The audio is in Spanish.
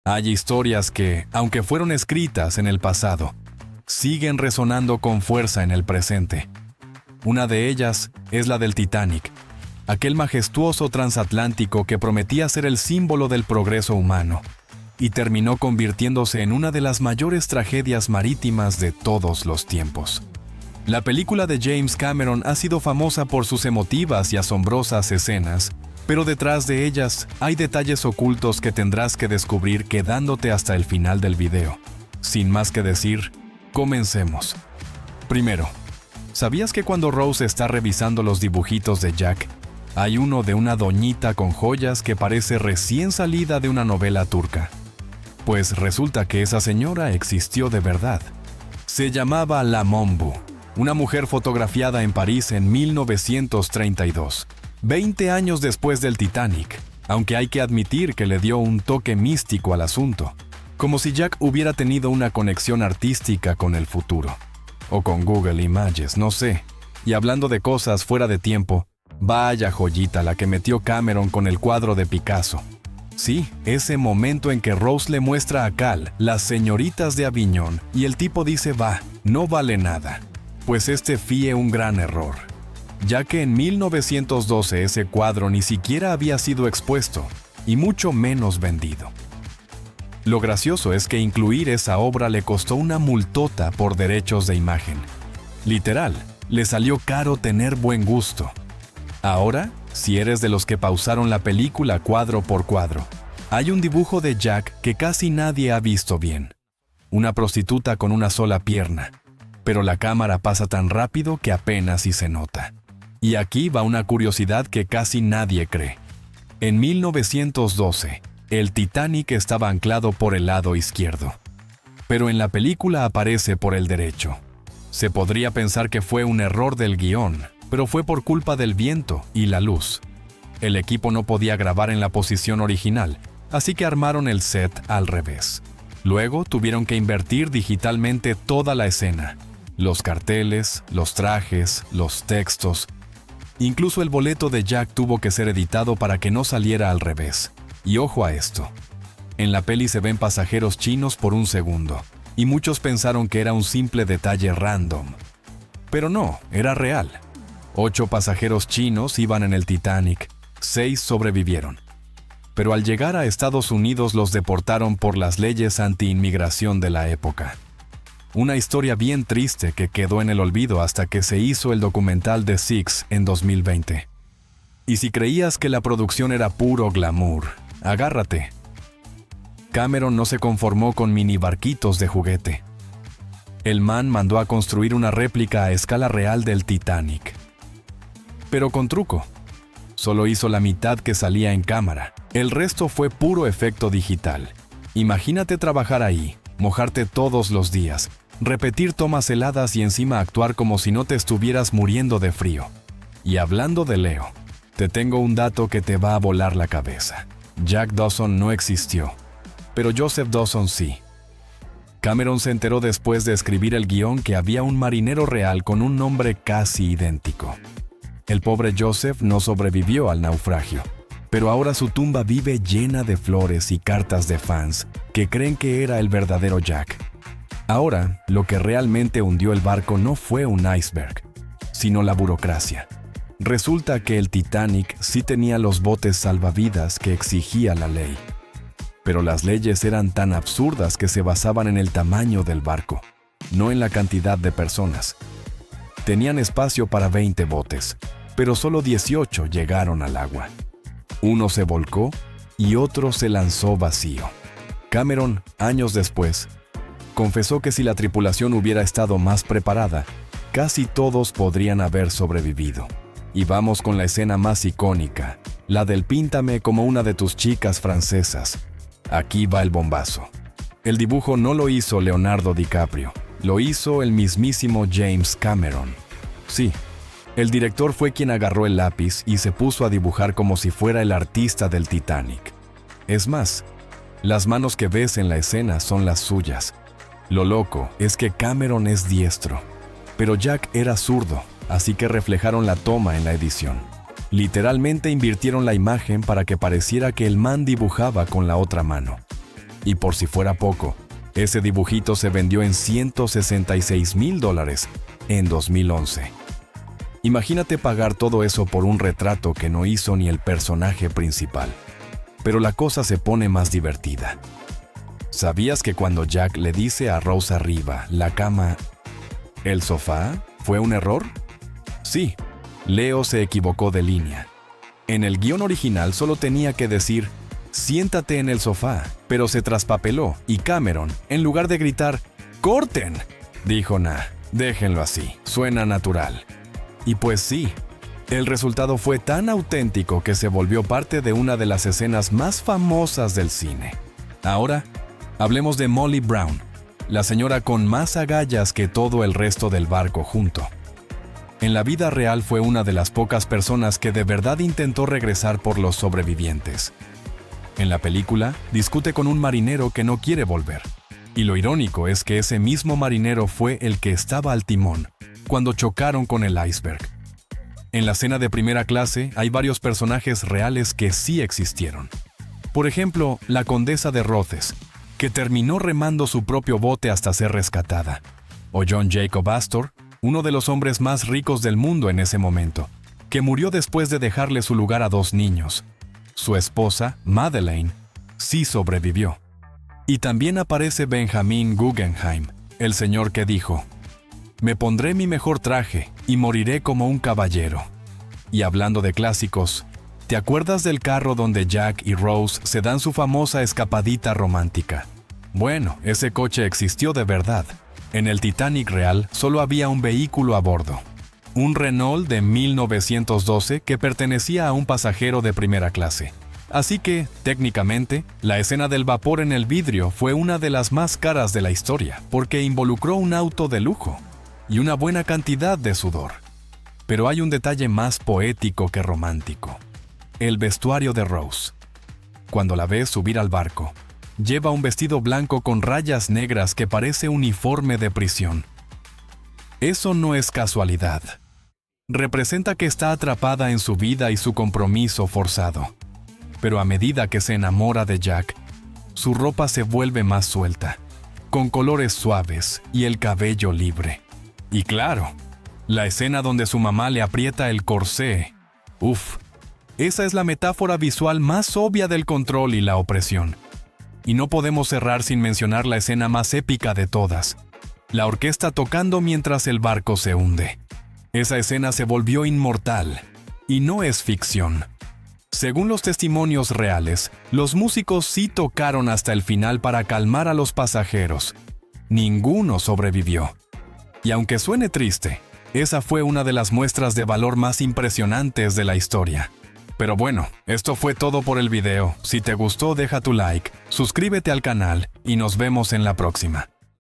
Hay historias que, aunque fueron escritas en el pasado, siguen resonando con fuerza en el presente. Una de ellas es la del Titanic, aquel majestuoso transatlántico que prometía ser el símbolo del progreso humano y terminó convirtiéndose en una de las mayores tragedias marítimas de todos los tiempos. La película de James Cameron ha sido famosa por sus emotivas y asombrosas escenas, pero detrás de ellas hay detalles ocultos que tendrás que descubrir quedándote hasta el final del video. Sin más que decir, comencemos. Primero, ¿sabías que cuando Rose está revisando los dibujitos de Jack, hay uno de una doñita con joyas que parece recién salida de una novela turca? Pues resulta que esa señora existió de verdad. Se llamaba La Mombu, una mujer fotografiada en París en 1932, 20 años después del Titanic, aunque hay que admitir que le dio un toque místico al asunto, como si Jack hubiera tenido una conexión artística con el futuro. O con Google Images, no sé. Y hablando de cosas fuera de tiempo, vaya joyita la que metió Cameron con el cuadro de Picasso. Sí, ese momento en que Rose le muestra a Cal las señoritas de Aviñón y el tipo dice va, no vale nada. Pues fue un gran error, ya que en 1912 ese cuadro ni siquiera había sido expuesto, y mucho menos vendido. Lo gracioso es que incluir esa obra le costó una multota por derechos de imagen. Literal, le salió caro tener buen gusto. Ahora, si eres de los que pausaron la película cuadro por cuadro, hay un dibujo de Jack que casi nadie ha visto bien. Una prostituta con una sola pierna, pero la cámara pasa tan rápido que apenas si se nota. Y aquí va una curiosidad que casi nadie cree. En 1912, el Titanic estaba anclado por el lado izquierdo, pero en la película aparece por el derecho. Se podría pensar que fue un error del guión, pero fue por culpa del viento y la luz. El equipo no podía grabar en la posición original, así que armaron el set al revés. Luego tuvieron que invertir digitalmente toda la escena. Los carteles, los trajes, los textos. Incluso el boleto de Jack tuvo que ser editado para que no saliera al revés. Y ojo a esto. En la peli se ven pasajeros chinos por un segundo, y muchos pensaron que era un simple detalle random. Pero no, era real. 8 pasajeros chinos iban en el Titanic, 6 sobrevivieron. Pero al llegar a Estados Unidos los deportaron por las leyes anti-inmigración de la época. Una historia bien triste que quedó en el olvido hasta que se hizo el documental de Six en 2020. Y si creías que la producción era puro glamour, agárrate. Cameron no se conformó con mini barquitos de juguete. El man mandó a construir una réplica a escala real del Titanic. Pero con truco. Solo hizo la mitad que salía en cámara. El resto fue puro efecto digital. Imagínate trabajar ahí, mojarte todos los días, repetir tomas heladas y encima actuar como si no te estuvieras muriendo de frío. Y hablando de Leo, te tengo un dato que te va a volar la cabeza. Jack Dawson no existió, pero Joseph Dawson sí. Cameron se enteró después de escribir el guión que había un marinero real con un nombre casi idéntico. El pobre Joseph no sobrevivió al naufragio, pero ahora su tumba vive llena de flores y cartas de fans que creen que era el verdadero Jack. Ahora, lo que realmente hundió el barco no fue un iceberg, sino la burocracia. Resulta que el Titanic sí tenía los botes salvavidas que exigía la ley. Pero las leyes eran tan absurdas que se basaban en el tamaño del barco, no en la cantidad de personas. Tenían espacio para 20 botes, pero solo 18 llegaron al agua. Uno se volcó y otro se lanzó vacío. Cameron, años después, confesó que si la tripulación hubiera estado más preparada, casi todos podrían haber sobrevivido. Y vamos con la escena más icónica, la del píntame como una de tus chicas francesas. Aquí va el bombazo. El dibujo no lo hizo Leonardo DiCaprio, lo hizo el mismísimo James Cameron. Sí, el director fue quien agarró el lápiz y se puso a dibujar como si fuera el artista del Titanic. Es más, las manos que ves en la escena son las suyas. Lo loco es que Cameron es diestro, pero Jack era zurdo, así que reflejaron la toma en la edición. Literalmente invirtieron la imagen para que pareciera que el man dibujaba con la otra mano. Y por si fuera poco, ese dibujito se vendió en $166,000 en 2011. Imagínate pagar todo eso por un retrato que no hizo ni el personaje principal. Pero la cosa se pone más divertida. ¿Sabías que cuando Jack le dice a Rose arriba, la cama, el sofá, fue un error? Sí, Leo se equivocó de línea. En el guión original solo tenía que decir, siéntate en el sofá, pero se traspapeló y Cameron, en lugar de gritar, ¡corten!, dijo, nah, déjenlo así, suena natural. Y pues sí, el resultado fue tan auténtico que se volvió parte de una de las escenas más famosas del cine. Ahora, hablemos de Molly Brown, la señora con más agallas que todo el resto del barco junto. En la vida real fue una de las pocas personas que de verdad intentó regresar por los sobrevivientes. En la película, discute con un marinero que no quiere volver. Y lo irónico es que ese mismo marinero fue el que estaba al timón cuando chocaron con el iceberg. En la cena de primera clase hay varios personajes reales que sí existieron. Por ejemplo, la condesa de Rothes, que terminó remando su propio bote hasta ser rescatada. O John Jacob Astor, uno de los hombres más ricos del mundo en ese momento, que murió después de dejarle su lugar a 2 niños. Su esposa, Madeleine, sí sobrevivió. Y también aparece Benjamin Guggenheim, el señor que dijo, me pondré mi mejor traje y moriré como un caballero. Y hablando de clásicos, ¿te acuerdas del carro donde Jack y Rose se dan su famosa escapadita romántica? Bueno, ese coche existió de verdad. En el Titanic real solo había un vehículo a bordo. Un Renault de 1912 que pertenecía a un pasajero de primera clase. Así que, técnicamente, la escena del vapor en el vidrio fue una de las más caras de la historia, porque involucró un auto de lujo y una buena cantidad de sudor. Pero hay un detalle más poético que romántico. El vestuario de Rose. Cuando la ves subir al barco, lleva un vestido blanco con rayas negras que parece uniforme de prisión. Eso no es casualidad. Representa que está atrapada en su vida y su compromiso forzado. Pero a medida que se enamora de Jack, su ropa se vuelve más suelta, con colores suaves y el cabello libre. Y claro, la escena donde su mamá le aprieta el corsé. Uf, esa es la metáfora visual más obvia del control y la opresión. Y no podemos cerrar sin mencionar la escena más épica de todas. La orquesta tocando mientras el barco se hunde. Esa escena se volvió inmortal. Y no es ficción. Según los testimonios reales, los músicos sí tocaron hasta el final para calmar a los pasajeros. Ninguno sobrevivió. Y aunque suene triste, esa fue una de las muestras de valor más impresionantes de la historia. Pero bueno, esto fue todo por el video. Si te gustó, deja tu like, suscríbete al canal y nos vemos en la próxima.